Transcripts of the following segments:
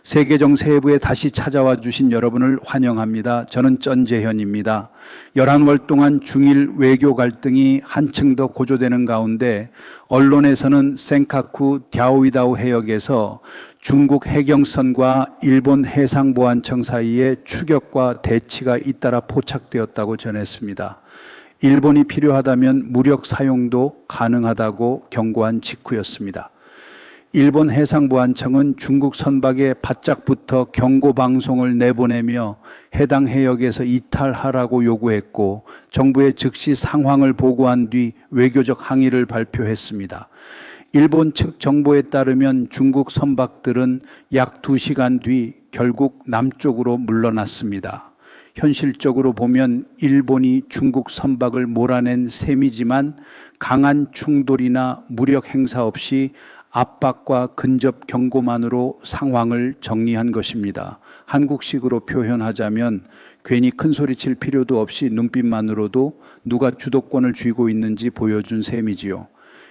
세계정 세부에 다시 찾아와 주신 여러분을 환영합니다. 저는 전재현입니다. 11월 동안 중일 외교 갈등이 한층 더 고조되는 가운데 언론에서는 센카쿠 갸오이다오 해역에서 중국 해경선과 일본 해상보안청 사이에 추격과 대치가 잇따라 포착되었다고 전했습니다. 일본이 필요하다면 무력 사용도 가능하다고 경고한 직후였습니다. 일본 해상보안청은 중국 선박에 바짝부터 경고방송을 내보내며 해당 해역에서 이탈하라고 요구했고 정부에 즉시 상황을 보고한 뒤 외교적 항의를 발표했습니다. 일본 측 정보에 따르면 중국 선박들은 약 2시간 뒤 결국 남쪽으로 물러났습니다. 현실적으로 보면 일본이 중국 선박을 몰아낸 셈이지만 강한 충돌이나 무력 행사 없이 압박과 근접 경고만으로 상황을 정리한 것입니다. 한국식으로 표현하자면 괜히 큰 소리 칠 필요도 없이 눈빛만으로도 누가 주도권을 쥐고 있는지 보여준 셈이지요.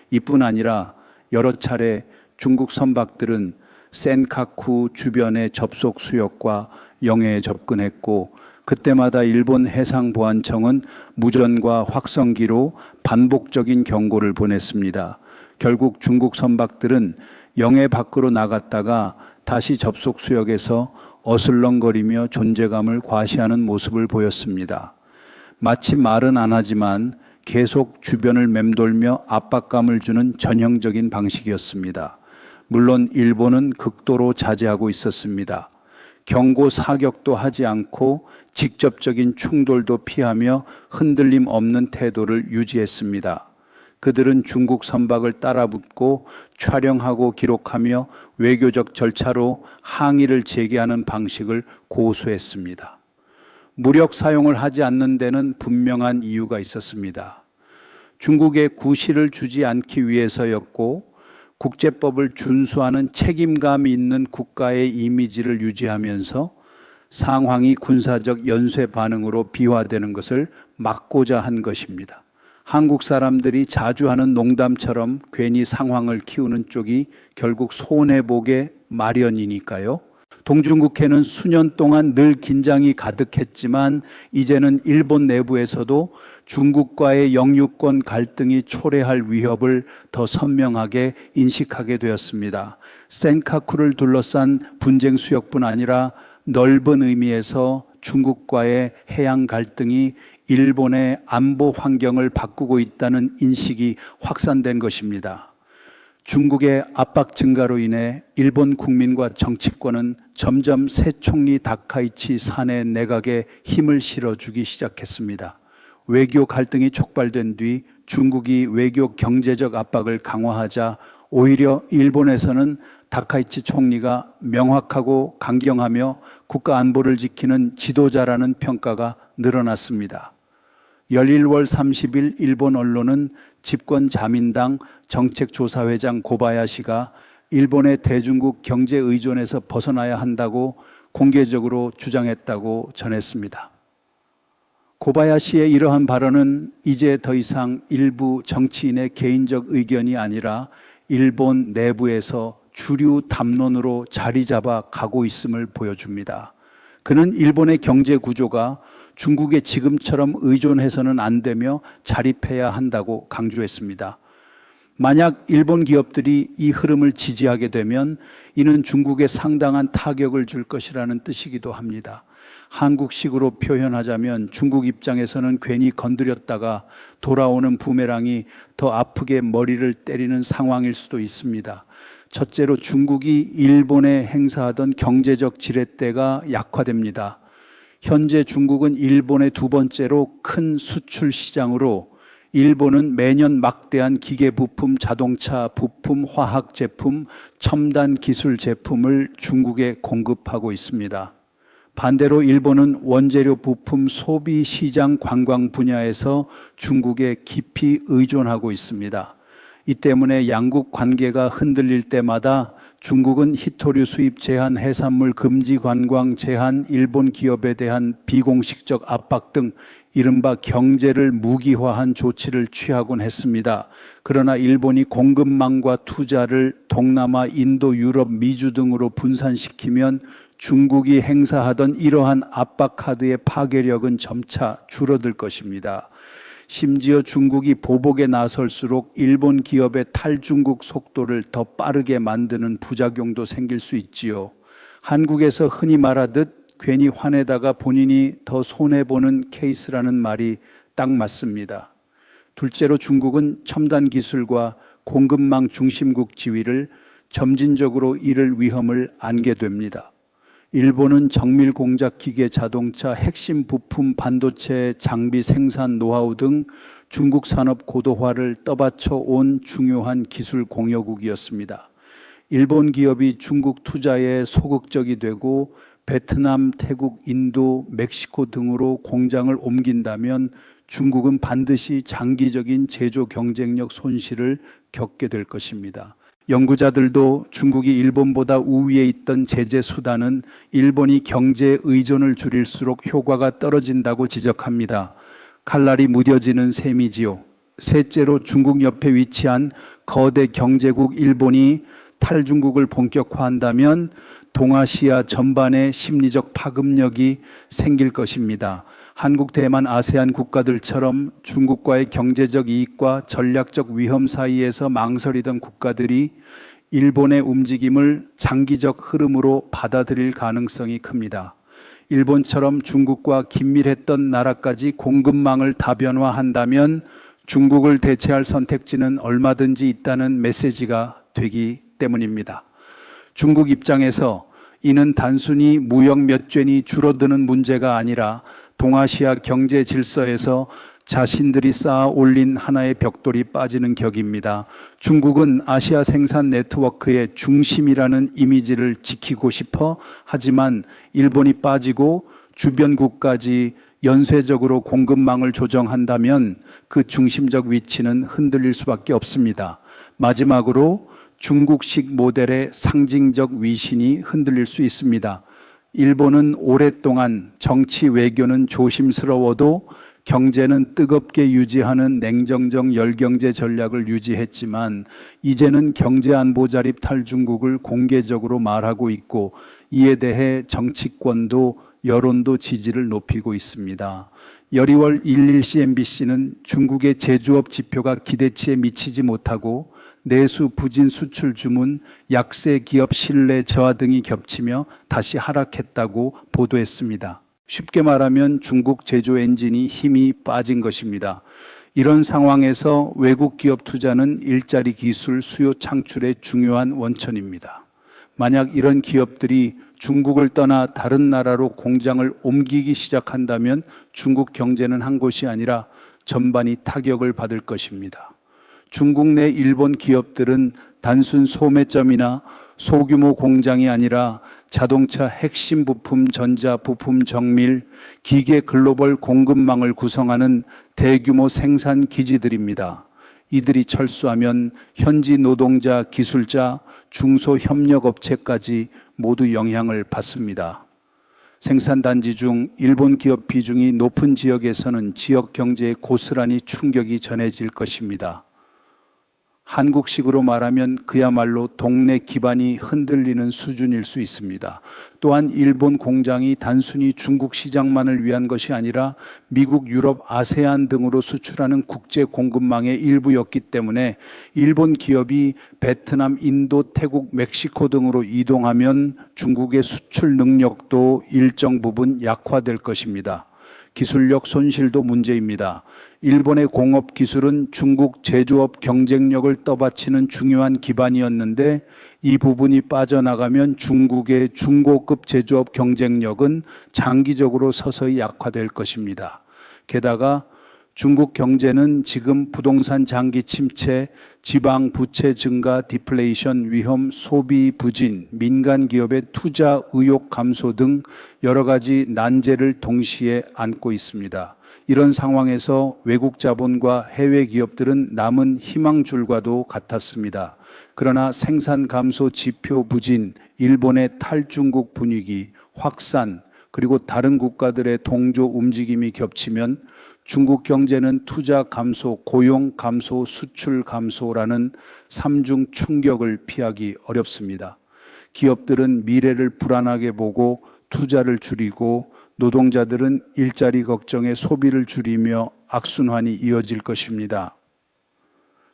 이뿐 아니라 여러 차례 중국 선박들은 센카쿠 주변의 접속 수역과 영해에 접근했고 그때마다 일본 해상보안청은 무전과 확성기로 반복적인 경고를 보냈습니다. 결국 중국 선박들은 영해 밖으로 나갔다가 다시 접속 수역에서 어슬렁거리며 존재감을 과시하는 모습을 보였습니다. 마치 말은 안 하지만 계속 주변을 맴돌며 압박감을 주는 전형적인 방식이었습니다. 물론 일본은 극도로 자제하고 있었습니다. 경고 사격도 하지 않고 직접적인 충돌도 피하며 흔들림 없는 태도를 유지했습니다. 그들은 중국 선박을 따라붙고 촬영하고 기록하며 외교적 절차로 항의를 제기하는 방식을 고수했습니다. 무력 사용을 하지 않는 데는 분명한 이유가 있었습니다. 중국에 구실을 주지 않기 위해서였고 국제법을 준수하는 책임감 있는 국가의 이미지를 유지하면서 상황이 군사적 연쇄 반응으로 비화되는 것을 막고자 한 것입니다. 한국 사람들이 자주 하는 농담처럼 괜히 상황을 키우는 쪽이 결국 손해보게 마련이니까요. 동중국해는 수년 동안 늘 긴장이 가득했지만 이제는 일본 내부에서도 중국과의 영유권 갈등이 초래할 위협을 더 선명하게 인식하게 되었습니다. 센카쿠를 둘러싼 분쟁 수역뿐 아니라 넓은 의미에서 중국과의 해양 갈등이 일본의 안보 환경을 바꾸고 있다는 인식이 확산된 것입니다. 중국의 압박 증가로 인해 일본 국민과 정치권은 점점 새 총리 다카이치 사내 내각에 힘을 실어주기 시작했습니다. 외교 갈등이 촉발된 뒤 중국이 외교 경제적 압박을 강화하자 오히려 일본에서는 다카이치 총리가 명확하고 강경하며 국가 안보를 지키는 지도자라는 평가가 늘어났습니다. 11월 30일 일본 언론은 집권 자민당 정책조사회장 고바야시가 일본의 대중국 경제 의존에서 벗어나야 한다고 공개적으로 주장했다고 전했습니다. 고바야시의 이러한 발언은 이제 더 이상 일부 정치인의 개인적 의견이 아니라 일본 내부에서 주류 담론으로 자리 잡아 가고 있음을 보여줍니다. 그는 일본의 경제 구조가 중국에 지금처럼 의존해서는 안 되며 자립해야 한다고 강조했습니다. 만약 일본 기업들이 이 흐름을 지지하게 되면 이는 중국에 상당한 타격을 줄 것이라는 뜻이기도 합니다. 한국식으로 표현하자면 중국 입장에서는 괜히 건드렸다가 돌아오는 부메랑이 더 아프게 머리를 때리는 상황일 수도 있습니다. 첫째로 중국이 일본에 행사하던 경제적 지렛대가 약화됩니다. 현재 중국은 일본의 두 번째로 큰 수출 시장으로 일본은 매년 막대한 기계 부품, 자동차 부품, 화학 제품, 첨단 기술 제품을 중국에 공급하고 있습니다. 반대로 일본은 원재료 부품 소비 시장 관광 분야에서 중국에 깊이 의존하고 있습니다. 이 때문에 양국 관계가 흔들릴 때마다 중국은 히토류 수입 제한, 해산물 금지 관광 제한, 일본 기업에 대한 비공식적 압박 등 이른바 경제를 무기화한 조치를 취하곤 했습니다. 그러나 일본이 공급망과 투자를 동남아, 인도, 유럽, 미주 등으로 분산시키면 중국이 행사하던 이러한 압박 카드의 파괴력은 점차 줄어들 것입니다. 심지어 중국이 보복에 나설수록 일본 기업의 탈중국 속도를 더 빠르게 만드는 부작용도 생길 수 있지요. 한국에서 흔히 말하듯 괜히 화내다가 본인이 더 손해보는 케이스라는 말이 딱 맞습니다. 둘째로 중국은 첨단 기술과 공급망 중심국 지위를 점진적으로 잃을 위험을 안게 됩니다. 일본은 정밀 공작 기계, 자동차, 핵심 부품, 반도체, 장비 생산 노하우 등 중국 산업 고도화를 떠받쳐 온 중요한 기술 공여국이었습니다. 일본 기업이 중국 투자에 소극적이 되고 베트남, 태국, 인도, 멕시코 등으로 공장을 옮긴다면 중국은 반드시 장기적인 제조 경쟁력 손실을 겪게 될 것입니다. 연구자들도 중국이 일본보다 우위에 있던 제재 수단은 일본이 경제 의존을 줄일수록 효과가 떨어진다고 지적합니다. 칼날이 무뎌지는 셈이지요. 셋째로 중국 옆에 위치한 거대 경제국 일본이 탈중국을 본격화한다면 동아시아 전반에 심리적 파급력이 생길 것입니다. 한국, 대만, 아세안 국가들처럼 중국과의 경제적 이익과 전략적 위험 사이에서 망설이던 국가들이 일본의 움직임을 장기적 흐름으로 받아들일 가능성이 큽니다. 일본처럼 중국과 긴밀했던 나라까지 공급망을 다변화한다면 중국을 대체할 선택지는 얼마든지 있다는 메시지가 되기 때문입니다. 중국 입장에서 이는 단순히 무역 몇 쬐니 줄어드는 문제가 아니라 동아시아 경제 질서에서 자신들이 쌓아 올린 하나의 벽돌이 빠지는 격입니다. 중국은 아시아 생산 네트워크의 중심이라는 이미지를 지키고 싶어 하지만 일본이 빠지고 주변국까지 연쇄적으로 공급망을 조정한다면 그 중심적 위치는 흔들릴 수밖에 없습니다. 마지막으로 중국식 모델의 상징적 위신이 흔들릴 수 있습니다. 일본은 오랫동안 정치 외교는 조심스러워도 경제는 뜨겁게 유지하는 냉정적 열경제 전략을 유지했지만 이제는 경제안보 자립 탈중국을 공개적으로 말하고 있고 이에 대해 정치권도 여론도 지지를 높이고 있습니다. 여리월 11시 MBC는 중국의 제조업 지표가 기대치에 미치지 못하고 내수 부진 수출 주문, 약세 기업 신뢰 저하 등이 겹치며 다시 하락했다고 보도했습니다. 쉽게 말하면 중국 제조 엔진이 힘이 빠진 것입니다. 이런 상황에서 외국 기업 투자는 일자리 기술 수요 창출의 중요한 원천입니다. 만약 이런 기업들이 중국을 떠나 다른 나라로 공장을 옮기기 시작한다면 중국 경제는 한 곳이 아니라 전반이 타격을 받을 것입니다. 중국 내 일본 기업들은 단순 소매점이나 소규모 공장이 아니라 자동차 핵심 부품, 전자 부품 정밀, 기계 글로벌 공급망을 구성하는 대규모 생산 기지들입니다. 이들이 철수하면 현지 노동자, 기술자, 중소협력업체까지 모두 영향을 받습니다. 생산단지 중 일본 기업 비중이 높은 지역에서는 지역 경제에 고스란히 충격이 전해질 것입니다. 한국식으로 말하면 그야말로 동네 기반이 흔들리는 수준일 수 있습니다. 또한 일본 공장이 단순히 중국 시장만을 위한 것이 아니라 미국, 유럽, 아세안 등으로 수출하는 국제 공급망의 일부였기 때문에 일본 기업이 베트남, 인도, 태국, 멕시코 등으로 이동하면 중국의 수출 능력도 일정 부분 약화될 것입니다. 기술력 손실도 문제입니다. 일본의 공업 기술은 중국 제조업 경쟁력을 떠받치는 중요한 기반이었는데 이 부분이 빠져나가면 중국의 중고급 제조업 경쟁력은 장기적으로 서서히 약화될 것입니다. 게다가 중국 경제는 지금 부동산 장기 침체, 지방 부채 증가, 디플레이션 위험, 소비 부진, 민간 기업의 투자 의욕 감소 등 여러 가지 난제를 동시에 안고 있습니다. 이런 상황에서 외국 자본과 해외 기업들은 남은 희망줄과도 같았습니다. 그러나 생산 감소 지표 부진, 일본의 탈중국 분위기, 확산, 그리고 다른 국가들의 동조 움직임이 겹치면 중국 경제는 투자 감소, 고용 감소, 수출 감소라는 삼중 충격을 피하기 어렵습니다. 기업들은 미래를 불안하게 보고 투자를 줄이고 노동자들은 일자리 걱정에 소비를 줄이며 악순환이 이어질 것입니다.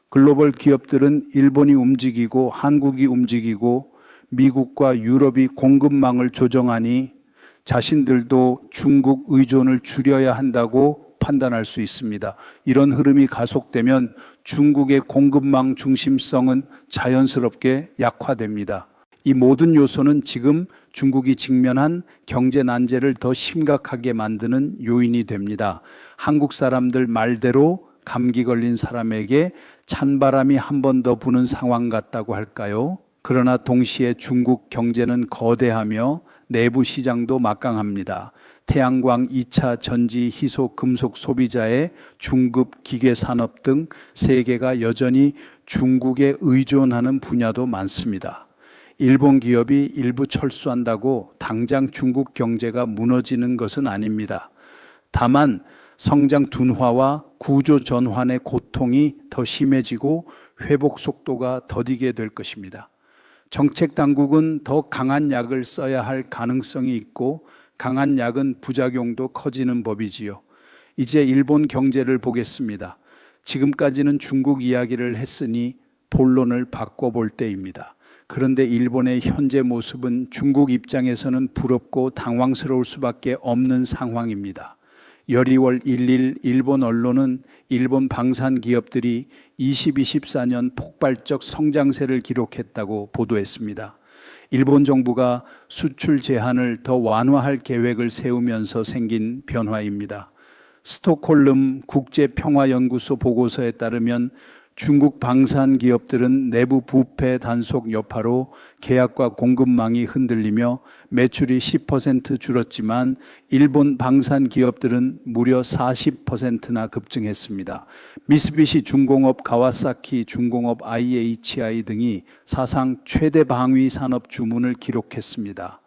글로벌 기업들은 일본이 움직이고 한국이 움직이고 미국과 유럽이 공급망을 조정하니 자신들도 중국 의존을 줄여야 한다고 판단할 수 있습니다. 이런 흐름이 가속되면 중국의 공급망 중심성은 자연스럽게 약화됩니다. 이 모든 요소는 지금 중국이 직면한 경제 난제를 더 심각하게 만드는 요인이 됩니다. 한국 사람들 말대로 감기 걸린 사람에게 찬바람이 한 번 더 부는 상황 같다고 할까요? 그러나 동시에 중국 경제는 거대하며 내부 시장도 막강합니다. 태양광, 2차 전지, 희소, 금속 소비자의 중급 기계 산업 등 세계가 여전히 중국에 의존하는 분야도 많습니다. 일본 기업이 일부 철수한다고 당장 중국 경제가 무너지는 것은 아닙니다. 다만 성장 둔화와 구조 전환의 고통이 더 심해지고 회복 속도가 더디게 될 것입니다. 정책 당국은 더 강한 약을 써야 할 가능성이 있고 강한 약은 부작용도 커지는 법이지요. 이제 일본 경제를 보겠습니다. 지금까지는 중국 이야기를 했으니 본론을 바꿔볼 때입니다. 그런데 일본의 현재 모습은 중국 입장에서는 부럽고 당황스러울 수밖에 없는 상황입니다. 12월 1일 일본 언론은 일본 방산 기업들이 2024년 폭발적 성장세를 기록했다고 보도했습니다. 일본 정부가 수출 제한을 더 완화할 계획을 세우면서 생긴 변화입니다. 스톡홀름 국제평화연구소 보고서에 따르면 중국 방산 기업들은 내부 부패 단속 여파로 계약과 공급망이 흔들리며 매출이 10% 줄었지만 일본 방산 기업들은 무려 40%나 급증했습니다. 미쓰비시 중공업, 가와사키 중공업, IHI 등이 사상 최대 방위 산업 주문을 기록했습니다.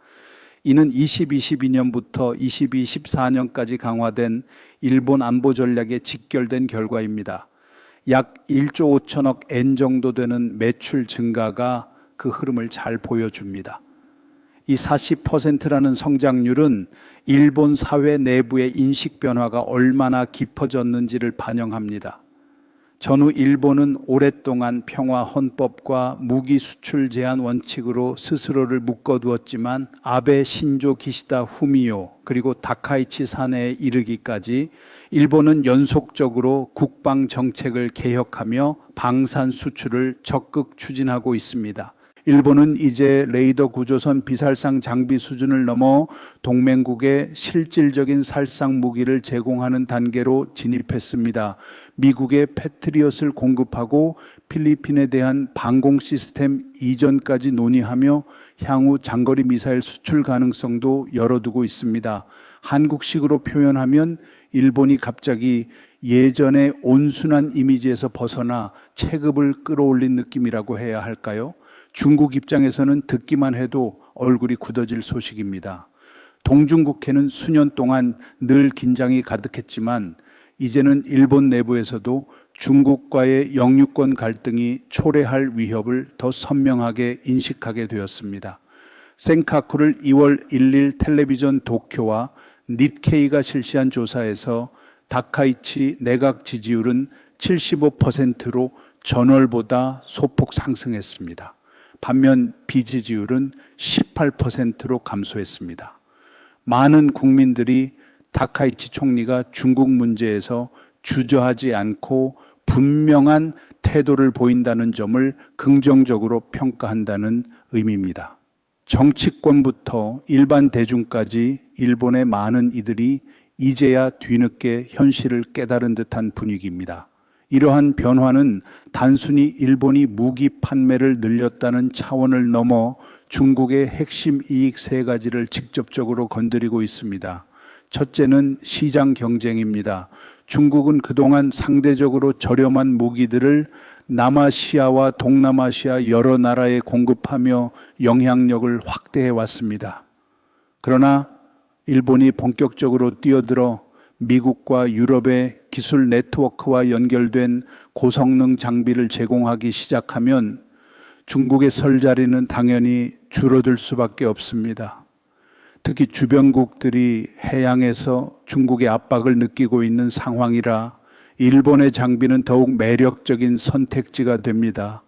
이는 2022년부터 22-14년까지 강화된 일본 안보 전략에 직결된 결과입니다. 약 1조 5천억 엔 정도 되는 매출 증가가 그 흐름을 잘 보여줍니다. 이 40%라는 성장률은 일본 사회 내부의 인식 변화가 얼마나 깊어졌는지를 반영합니다. 전후 일본은 오랫동안 평화 헌법과 무기 수출 제한 원칙으로 스스로를 묶어두었지만 아베 신조 기시다 후미오 그리고 다카이치 사내에 이르기까지 일본은 연속적으로 국방 정책을 개혁하며 방산 수출을 적극 추진하고 있습니다. 일본은 이제 레이더 구조선 비살상 장비 수준을 넘어 동맹국에 실질적인 살상 무기를 제공하는 단계로 진입했습니다. 미국에 패트리엇을 공급하고 필리핀에 대한 방공 시스템 이전까지 논의하며 향후 장거리 미사일 수출 가능성도 열어두고 있습니다. 한국식으로 표현하면 일본이 갑자기 예전의 온순한 이미지에서 벗어나 체급을 끌어올린 느낌이라고 해야 할까요? 중국 입장에서는 듣기만 해도 얼굴이 굳어질 소식입니다. 동중국해는 수년 동안 늘 긴장이 가득했지만 이제는 일본 내부에서도 중국과의 영유권 갈등이 초래할 위협을 더 선명하게 인식하게 되었습니다. 센카쿠를 2월 1일 텔레비전 도쿄와 닛케이가 실시한 조사에서 다카이치 내각 지지율은 75%로 전월보다 소폭 상승했습니다. 반면 비지지율은 18%로 감소했습니다. 많은 국민들이 다카이치 총리가 중국 문제에서 주저하지 않고 분명한 태도를 보인다는 점을 긍정적으로 평가한다는 의미입니다. 정치권부터 일반 대중까지 일본의 많은 이들이 이제야 뒤늦게 현실을 깨달은 듯한 분위기입니다. 이러한 변화는 단순히 일본이 무기 판매를 늘렸다는 차원을 넘어 중국의 핵심 이익 세 가지를 직접적으로 건드리고 있습니다. 첫째는 시장 경쟁입니다. 중국은 그동안 상대적으로 저렴한 무기들을 남아시아와 동남아시아 여러 나라에 공급하며 영향력을 확대해 왔습니다. 그러나 일본이 본격적으로 뛰어들어 미국과 유럽의 기술 네트워크와 연결된 고성능 장비를 제공하기 시작하면 중국의 설 자리는 당연히 줄어들 수밖에 없습니다. 특히 주변국들이 해양에서 중국의 압박을 느끼고 있는 상황이라 일본의 장비는 더욱 매력적인 선택지가 됩니다.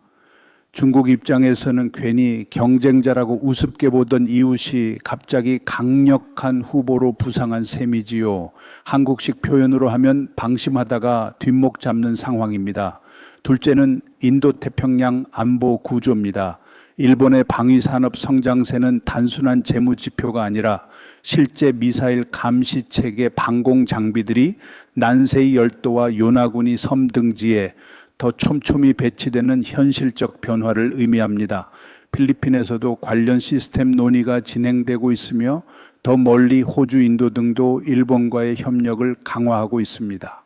중국 입장에서는 괜히 경쟁자라고 우습게 보던 이웃이 갑자기 강력한 후보로 부상한 셈이지요. 한국식 표현으로 하면 방심하다가 뒷목 잡는 상황입니다. 둘째는 인도태평양 안보 구조입니다. 일본의 방위산업 성장세는 단순한 재무지표가 아니라 실제 미사일 감시체계 방공 장비들이 난세이 열도와 요나군이 섬 등지에 더 촘촘히 배치되는 현실적 변화를 의미합니다. 필리핀에서도 관련 시스템 논의가 진행되고 있으며 더 멀리 호주, 인도 등도 일본과의 협력을 강화하고 있습니다.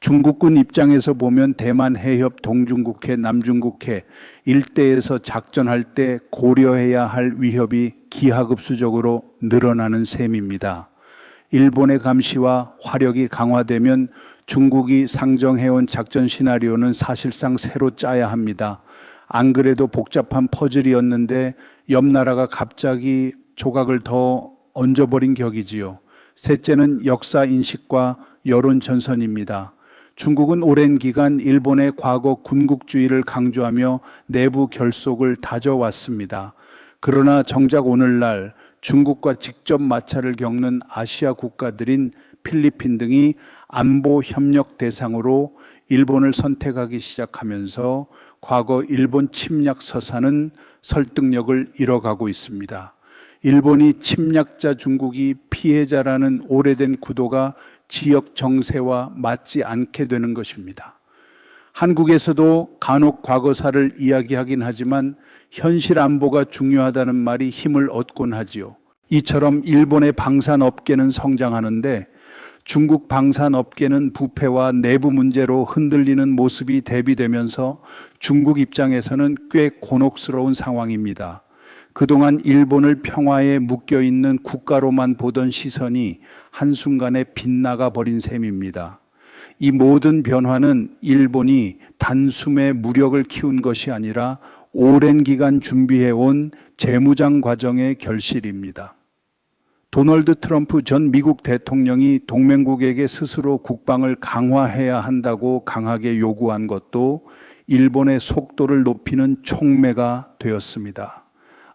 중국군 입장에서 보면 대만 해협, 동중국해, 남중국해 일대에서 작전할 때 고려해야 할 위협이 기하급수적으로 늘어나는 셈입니다. 일본의 감시와 화력이 강화되면 중국이 상정해온 작전 시나리오는 사실상 새로 짜야 합니다. 안 그래도 복잡한 퍼즐이었는데 옆 나라가 갑자기 조각을 더 얹어버린 격이지요. 셋째는 역사 인식과 여론 전선입니다. 중국은 오랜 기간 일본의 과거 군국주의를 강조하며 내부 결속을 다져왔습니다. 그러나 정작 오늘날 중국과 직접 마찰을 겪는 아시아 국가들인 필리핀 등이 안보 협력 대상으로 일본을 선택하기 시작하면서 과거 일본 침략 서사는 설득력을 잃어가고 있습니다. 일본이 침략자, 중국이 피해자라는 오래된 구도가 지역 정세와 맞지 않게 되는 것입니다. 한국에서도 간혹 과거사를 이야기하긴 하지만 현실 안보가 중요하다는 말이 힘을 얻곤 하지요. 이처럼 일본의 방산업계는 성장하는데 중국 방산업계는 부패와 내부 문제로 흔들리는 모습이 대비되면서 중국 입장에서는 꽤 곤혹스러운 상황입니다. 그동안 일본을 평화에 묶여있는 국가로만 보던 시선이 한순간에 빗나가 버린 셈입니다. 이 모든 변화는 일본이 단숨에 무력을 키운 것이 아니라 오랜 기간 준비해온 재무장 과정의 결실입니다. 도널드 트럼프 전 미국 대통령이 동맹국에게 스스로 국방을 강화해야 한다고 강하게 요구한 것도 일본의 속도를 높이는 촉매가 되었습니다.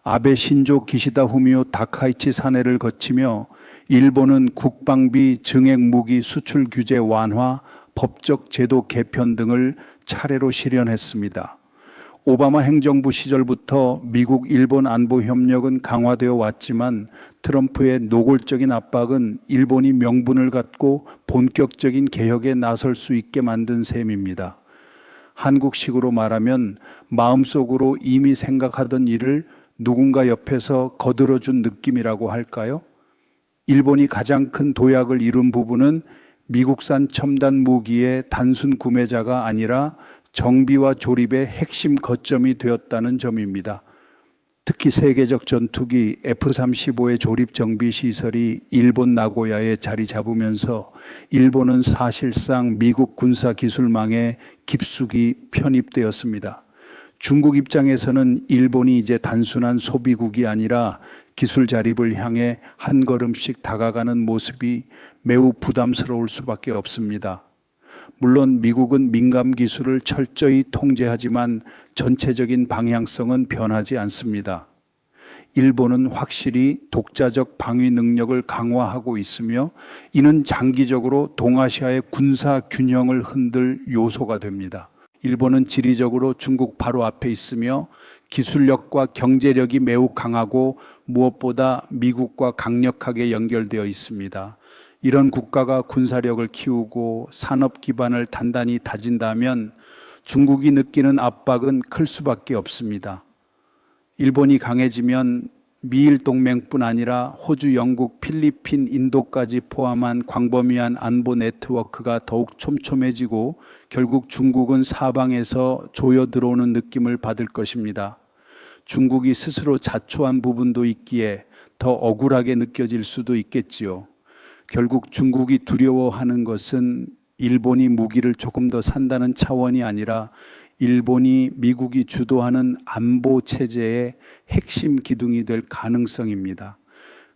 아베 신조 기시다 후미오 다카이치 사내를 거치며 일본은 국방비 증액 무기 수출 규제 완화, 법적 제도 개편 등을 차례로 실현했습니다. 오바마 행정부 시절부터 미국, 일본 안보 협력은 강화되어 왔지만 트럼프의 노골적인 압박은 일본이 명분을 갖고 본격적인 개혁에 나설 수 있게 만든 셈입니다. 한국식으로 말하면 마음속으로 이미 생각하던 일을 누군가 옆에서 거들어준 느낌이라고 할까요? 일본이 가장 큰 도약을 이룬 부분은 미국산 첨단 무기의 단순 구매자가 아니라 정비와 조립의 핵심 거점이 되었다는 점입니다. 특히 세계적 전투기 F-35의 조립 정비 시설이 일본 나고야에 자리 잡으면서 일본은 사실상 미국 군사 기술망에 깊숙이 편입되었습니다. 중국 입장에서는 일본이 이제 단순한 소비국이 아니라 기술 자립을 향해 한 걸음씩 다가가는 모습이 매우 부담스러울 수밖에 없습니다. 물론 미국은 민감 기술을 철저히 통제하지만 전체적인 방향성은 변하지 않습니다. 일본은 확실히 독자적 방위 능력을 강화하고 있으며 이는 장기적으로 동아시아의 군사 균형을 흔들 요소가 됩니다. 일본은 지리적으로 중국 바로 앞에 있으며 기술력과 경제력이 매우 강하고 무엇보다 미국과 강력하게 연결되어 있습니다. 이런 국가가 군사력을 키우고 산업 기반을 단단히 다진다면 중국이 느끼는 압박은 클 수밖에 없습니다. 일본이 강해지면 미일 동맹뿐 아니라 호주, 영국, 필리핀, 인도까지 포함한 광범위한 안보 네트워크가 더욱 촘촘해지고 결국 중국은 사방에서 조여 들어오는 느낌을 받을 것입니다. 중국이 스스로 자초한 부분도 있기에 더 억울하게 느껴질 수도 있겠지요. 결국 중국이 두려워하는 것은 일본이 무기를 조금 더 산다는 차원이 아니라 일본이 미국이 주도하는 안보 체제의 핵심 기둥이 될 가능성입니다.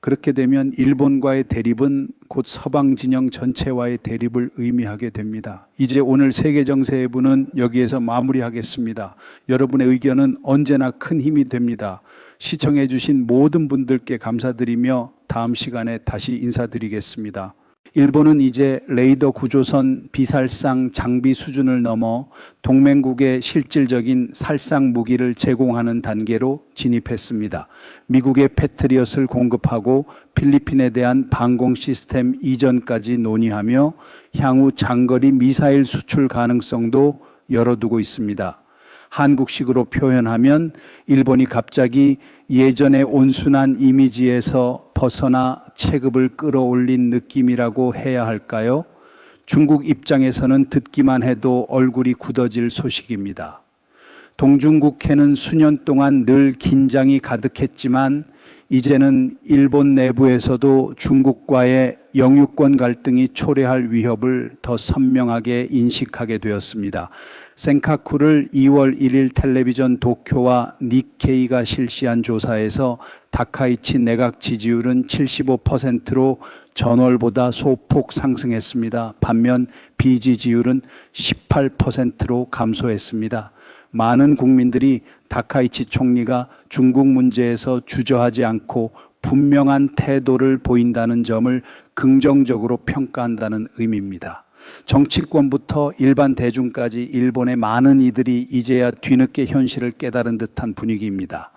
그렇게 되면 일본과의 대립은 곧 서방 진영 전체와의 대립을 의미하게 됩니다. 이제 오늘 세계정세부는 여기에서 마무리하겠습니다. 여러분의 의견은 언제나 큰 힘이 됩니다. 시청해 주신 모든 분들께 감사드리며 다음 시간에 다시 인사드리겠습니다. 일본은 이제 레이더 구조선 비살상 장비 수준을 넘어 동맹국에 실질적인 살상 무기를 제공하는 단계로 진입했습니다. 미국의 패트리엇을 공급하고 필리핀에 대한 방공 시스템 이전까지 논의하며 향후 장거리 미사일 수출 가능성도 열어두고 있습니다. 한국식으로 표현하면 일본이 갑자기 예전의 온순한 이미지에서 벗어나 체급을 끌어올린 느낌이라고 해야 할까요? 중국 입장에서는 듣기만 해도 얼굴이 굳어질 소식입니다. 동중국해는 수년 동안 늘 긴장이 가득했지만 이제는 일본 내부에서도 중국과의 영유권 갈등이 초래할 위협을 더 선명하게 인식하게 되었습니다. 센카쿠를 2월 1일 텔레비전 도쿄와 니케이가 실시한 조사에서 다카이치 내각 지지율은 75%로 전월보다 소폭 상승했습니다. 반면 비지지율은 18%로 감소했습니다. 많은 국민들이 다카이치 총리가 중국 문제에서 주저하지 않고 분명한 태도를 보인다는 점을 긍정적으로 평가한다는 의미입니다. 정치권부터 일반 대중까지 일본의 많은 이들이 이제야 뒤늦게 현실을 깨달은 듯한 분위기입니다.